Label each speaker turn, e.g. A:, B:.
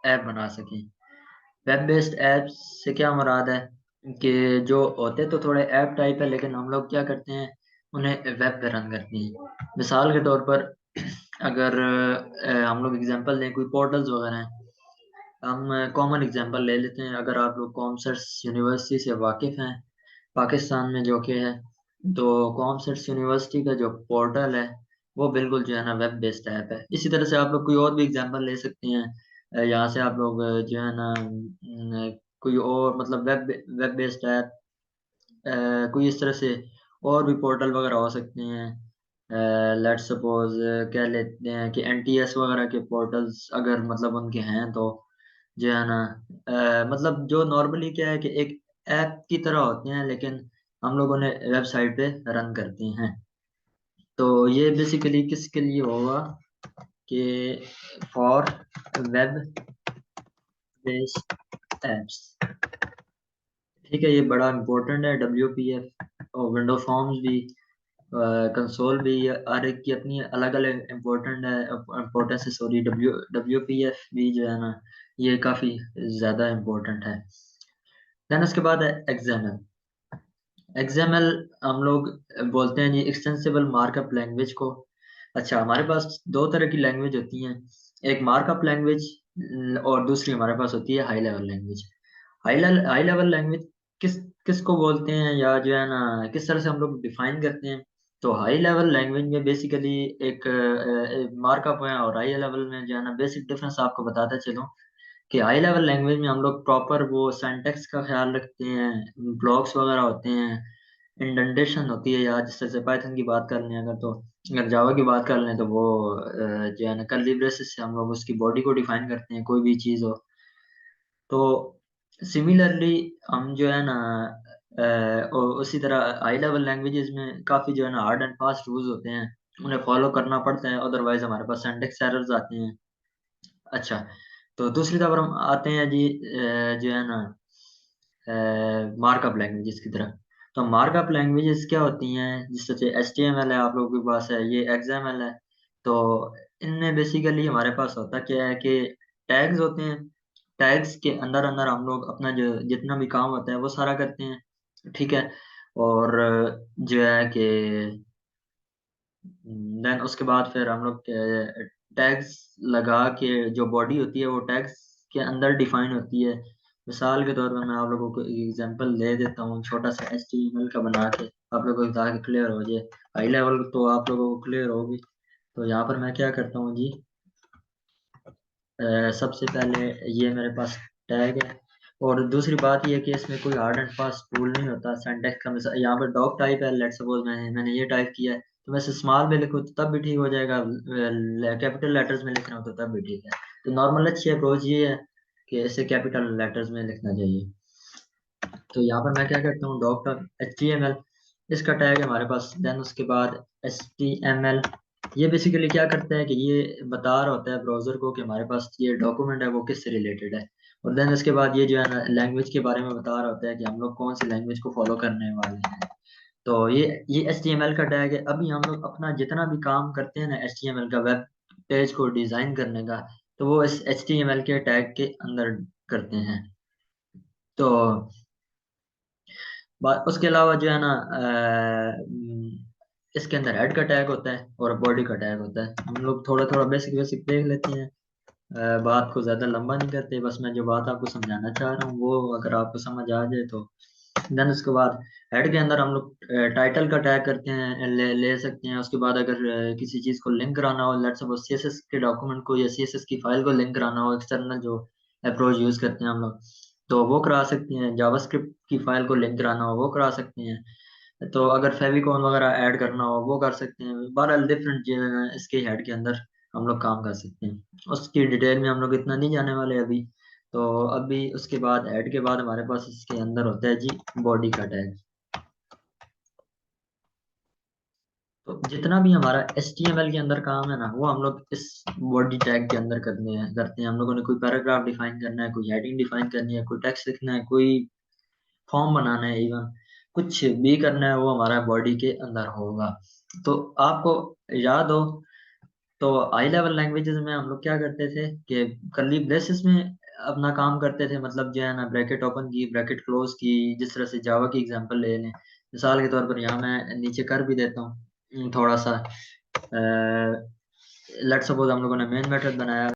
A: App बना सकें। Web based app से क्या मुराद है कि जो होते तो थोड़े ऐप टाइप है, लेकिन हम लोग क्या करते हैं, उन्हें वेब पे रन करते हैं। मिसाल के तौर पर अगर हम लोग एग्जांपल दें, कोई पोर्टल्स वगैरह हैं, हम कॉमन एग्जांपल ले लेते हैं। अगर आप लोग कॉमर्स यूनिवर्सिटी से वाकिफ़ हैं, पाकिस्तान में जो कि है, तो कॉमर्स यूनिवर्सिटी का जो पोर्टल है वो बिल्कुल जो है ना वेब बेस्ड ऐप है। इसी तरह से आप लोग कोई और भी एग्जांपल ले सकते हैं। यहाँ से आप लोग जो है ना कोई और मतलब वेब बेस्ड ऐप, कोई इस तरह से और भी पोर्टल वगैरह हो सकते हैं। लेट्स सपोज कह लेते हैं कि एनटीएस वगैरह के पोर्टल्स अगर मतलब उनके हैं, तो जो है ना मतलब जो नॉर्मली क्या है कि एक ऐप की तरह होते हैं, लेकिन हम लोग उन्हें वेबसाइट पे रन करते हैं। तो ये बेसिकली किसके लिए होगा कि फॉर वेब बेस्ड एप्स। ठीक है, ये बड़ा इम्पोर्टेंट है डब्ल्यू पी एफ और विंडो फॉर्म्स भी, कंसोल भी, हर एक की अपनी अलग अलग इम्पोर्टेंट है, इम्पोर्टेंस है। Sorry, W W P F भी जो है ना ये काफ़ी ज़्यादा इम्पोर्टेंट है। देन उसके बाद है एक्सएमएल। एक्सएमएल हम लोग बोलते हैं जी एक्सटेंसिबल मार्कअप लैंग्वेज को। अच्छा, हमारे पास दो तरह की लैंग्वेज होती हैं, एक मार्कअप लैंग्वेज और दूसरी हमारे पास होती है high level language. High level language किस किसको बोलते हैं, या जो है ना किस तरह से हम लोग डिफाइन करते हैं। तो हाई लेवल लैंग्वेज में बेसिकली एक मार्कअप है, और हाई लेवल में जो है ना बेसिक डिफरेंस आपको बताता चलो कि हाई लेवल लैंग्वेज में हम लोग प्रॉपर वो सिंटैक्स का ख्याल रखते हैं, ब्लॉक्स वगैरह होते हैं, इंडेंटेशन होती है, या जिस तरह से पाइथन की बात कर लें अगर, तो अगर जावा की बात कर लें तो वो जो है ना कर्ली ब्रेसेस से हम लोग उसकी बॉडी को डिफाइन करते हैं, कोई भी चीज़ हो। तो सिमिलरली हम जो है ना और उसी तरह हाई लेवल लैंग्वेजेस में काफ़ी जो है ना हार्ड एंड फास्ट रूल्स होते हैं, उन्हें फॉलो करना पड़ता है, अदरवाइज हमारे पास सिंटैक्स एरर्स आते हैं। अच्छा, तो दूसरी तरफ हम आते हैं जी जो है ना मार्कअप लैंग्वेजेस की तरफ। तो मार्कअप लैंग्वेजेस क्या होती हैं, जिस तरह से एच टी एम एल है आप लोगों के पास है, ये एक्स एम एल है। तो इनमें बेसिकली हमारे पास होता क्या है कि टैग्स होते हैं। टैग्स के अंदर अंदर हम लोग अपना जो जितना भी काम होता है वो सारा करते हैं। ठीक है, और जो है कि देन उसके बाद फिर हम लोग टैग्स लगा के जो बॉडी होती है वो टैग्स के अंदर डिफाइन होती है। मिसाल के तौर पर मैं आप लोगों को एग्जांपल दे देता हूँ छोटा सा HTML का बना के, आप लोगों को ताकि क्लियर हो जाए। हाई लेवल तो आप लोगों को क्लियर होगी। तो यहाँ पर मैं क्या करता हूँ जी, सबसे पहले ये मेरे पास टैग है, और दूसरी बात ये है कि इसमें कोई हार्ड एंड फास्ट रूल नहीं होता सिंटैक्स का। मिसाल यहाँ पर डॉग टाइप है, लेट्स सपोज मैंने ये टाइप किया है, तो मैं इसे स्मॉल में लिखूँ तो तब भी ठीक हो जाएगा, कैपिटल लेटर्स में लिख रहा हूँ तो तब भी ठीक है। तो नॉर्मल अच्छी अप्रोच ये है कि इसे कैपिटल लेटर्स में लिखना चाहिए। तो यहाँ पर मैं क्या करता हूँ, डॉक्टर HTML, इसका टैग है हमारे पास। देन उसके बाद HTML, ये बेसिकली क्या करता है कि ये बता रहा होता है ब्राउजर को कि हमारे पास ये डॉक्यूमेंट है वो किससे रिलेटेड है। और देन उसके बाद ये जो है ना लैंग्वेज के बारे में बता रहा होता है कि हम लोग कौन सी लैंग्वेज को फॉलो करने वाले हैं। तो ये HTML का टैग है। अभी हम लोग अपना जितना भी काम करते हैं ना HTML का, वेब पेज को डिजाइन करने का, तो वो इस HTML के टैग के अंदर करते हैं। तो उसके अलावा जो है ना इसके अंदर हेड का टैग होता है और बॉडी का टैग होता है। हम लोग थोड़ा थोड़ा बेसिक बेसिक देख लेते हैं, बात को ज़्यादा लंबा नहीं करते। बस मैं जो बात आपको समझाना चाह रहा हूँ वो अगर आपको समझ आ जाए तो। देन उसके बाद हेड के अंदर हम लोग टाइटल का टैग करते हैं, ले सकते हैं। उसके बाद अगर किसी चीज़ को लिंक कराना हो, लेट्स सपोज CSS के डॉक्यूमेंट को या CSS की फाइल को लिंक कराना हो, एक्सटर्नल जो अप्रोच यूज़ करते हैं हम लोग, तो वो करा सकते हैं। जावास्क्रिप्ट की फाइल को लिंक कराना हो वो करा सकते हैं। तो अगर फेविकॉन वगैरह ऐड करना हो वो कर सकते हैं। बहरहाल डिफरेंट इसके हेड के अंदर हम लोग काम कर सकते हैं। उसकी डिटेल में हम लोग इतना नहीं जाने वाले अभी। तो अभी उसके बाद हेड के बाद हमारे पास इसके अंदर होता है जी बॉडी का टैग। तो जितना भी हमारा HTML के अंदर काम है ना वो हम लोग इस बॉडी टैग के अंदर करते हैं। हम लोगों ने कोई पैराग्राफ डिफाइन करना है, कोई हेडिंग डिफाइन करनी है, कोई टेक्स्ट लिखना है, कोई फॉर्म बनाना है, इवन कुछ भी करना है, वो हमारा बॉडी के अंदर होगा। तो आपको याद हो तो हाई लेवल लैंग्वेजेस में हम लोग क्या करते थे कि कर्ली ब्रेसेस में अपना काम करते थे, मतलब जो है ना ब्रैकेट ओपन की ब्रैकेट क्लोज की। जिस तरह से जावा की एग्जांपल ले लें, मिसाल के तौर पर यहाँ मैं नीचे कर भी देता हूँ थोड़ा सा। लेट्स सपोज हम लोगों ने मेन मेथड बनाया,